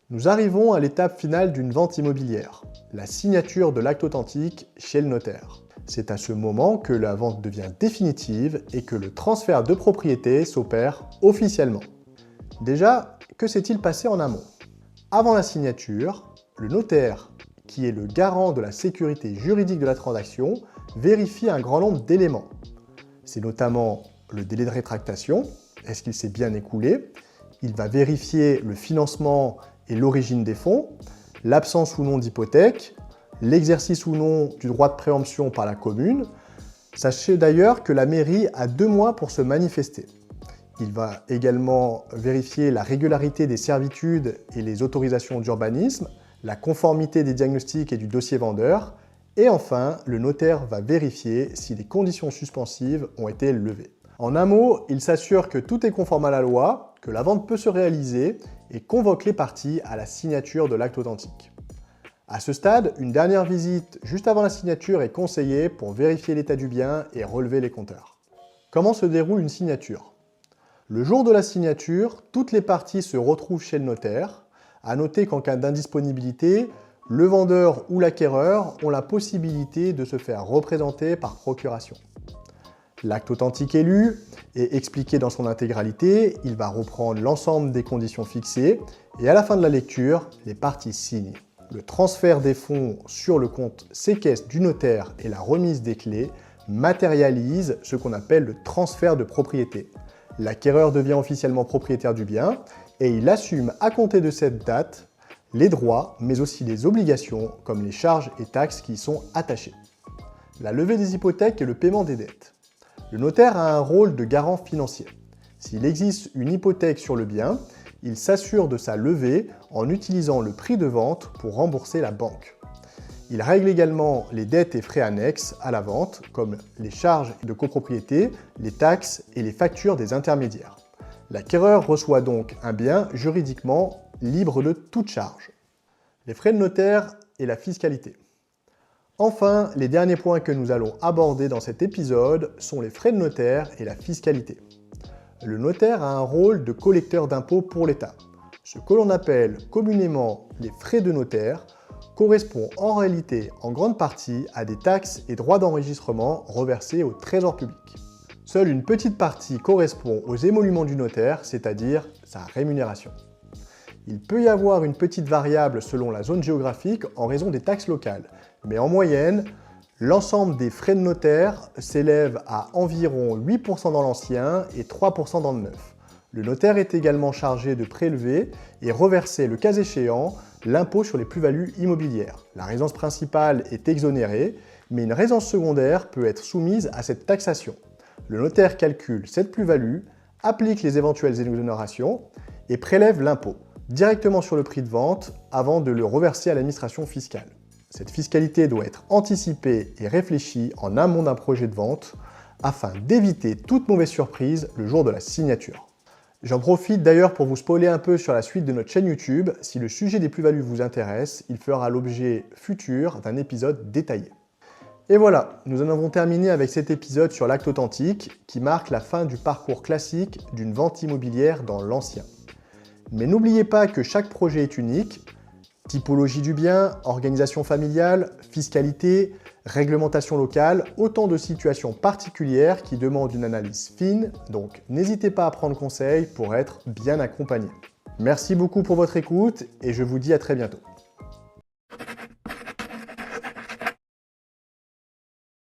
Nous arrivons à l'étape finale d'une vente immobilière, la signature de l'acte authentique chez le notaire. C'est à ce moment que la vente devient définitive et que le transfert de propriété s'opère officiellement. Déjà, que s'est-il passé en amont? Avant la signature, le notaire, qui est le garant de la sécurité juridique de la transaction, vérifie un grand nombre d'éléments. C'est notamment le délai de rétractation, est-ce qu'il s'est bien écoulé? Il va vérifier le financement et l'origine des fonds, l'absence ou non d'hypothèque, l'exercice ou non du droit de préemption par la commune. Sachez d'ailleurs que la mairie a 2 mois pour se manifester. Il va également vérifier la régularité des servitudes et les autorisations d'urbanisme, la conformité des diagnostics et du dossier vendeur, et enfin, le notaire va vérifier si les conditions suspensives ont été levées. En un mot, il s'assure que tout est conforme à la loi, que la vente peut se réaliser et convoque les parties à la signature de l'acte authentique. À ce stade, une dernière visite juste avant la signature est conseillée pour vérifier l'état du bien et relever les compteurs. Comment se déroule une signature? Le jour de la signature, toutes les parties se retrouvent chez le notaire. À noter qu'en cas d'indisponibilité, le vendeur ou l'acquéreur ont la possibilité de se faire représenter par procuration. L'acte authentique est lu et expliqué dans son intégralité, il va reprendre l'ensemble des conditions fixées et à la fin de la lecture, les parties signent. Le transfert des fonds sur le compte séquestre du notaire et la remise des clés matérialisent ce qu'on appelle le transfert de propriété. L'acquéreur devient officiellement propriétaire du bien et il assume à compter de cette date les droits, mais aussi les obligations, comme les charges et taxes qui y sont attachées. La levée des hypothèques et le paiement des dettes. Le notaire a un rôle de garant financier. S'il existe une hypothèque sur le bien, il s'assure de sa levée en utilisant le prix de vente pour rembourser la banque. Il règle également les dettes et frais annexes à la vente, comme les charges de copropriété, les taxes et les factures des intermédiaires. L'acquéreur reçoit donc un bien juridiquement libre de toute charge. Les frais de notaire et la fiscalité. Enfin, les derniers points que nous allons aborder dans cet épisode sont les frais de notaire et la fiscalité. Le notaire a un rôle de collecteur d'impôts pour l'État. Ce que l'on appelle communément les frais de notaire correspond en réalité en grande partie à des taxes et droits d'enregistrement reversés au trésor public. Seule une petite partie correspond aux émoluments du notaire, c'est-à-dire sa rémunération. Il peut y avoir une petite variable selon la zone géographique en raison des taxes locales, mais en moyenne, l'ensemble des frais de notaire s'élève à environ 8% dans l'ancien et 3% dans le neuf. Le notaire est également chargé de prélever et reverser, le cas échéant, l'impôt sur les plus-values immobilières. La résidence principale est exonérée, mais une résidence secondaire peut être soumise à cette taxation. Le notaire calcule cette plus-value, applique les éventuelles exonérations et prélève l'impôt directement sur le prix de vente avant de le reverser à l'administration fiscale. Cette fiscalité doit être anticipée et réfléchie en amont d'un projet de vente afin d'éviter toute mauvaise surprise le jour de la signature. J'en profite d'ailleurs pour vous spoiler un peu sur la suite de notre chaîne YouTube. Si le sujet des plus-values vous intéresse, il fera l'objet futur d'un épisode détaillé. Et voilà, nous en avons terminé avec cet épisode sur l'acte authentique qui marque la fin du parcours classique d'une vente immobilière dans l'ancien. Mais n'oubliez pas que chaque projet est unique. Typologie du bien, organisation familiale, fiscalité, réglementation locale, autant de situations particulières qui demandent une analyse fine, donc n'hésitez pas à prendre conseil pour être bien accompagné. Merci beaucoup pour votre écoute et je vous dis à très bientôt.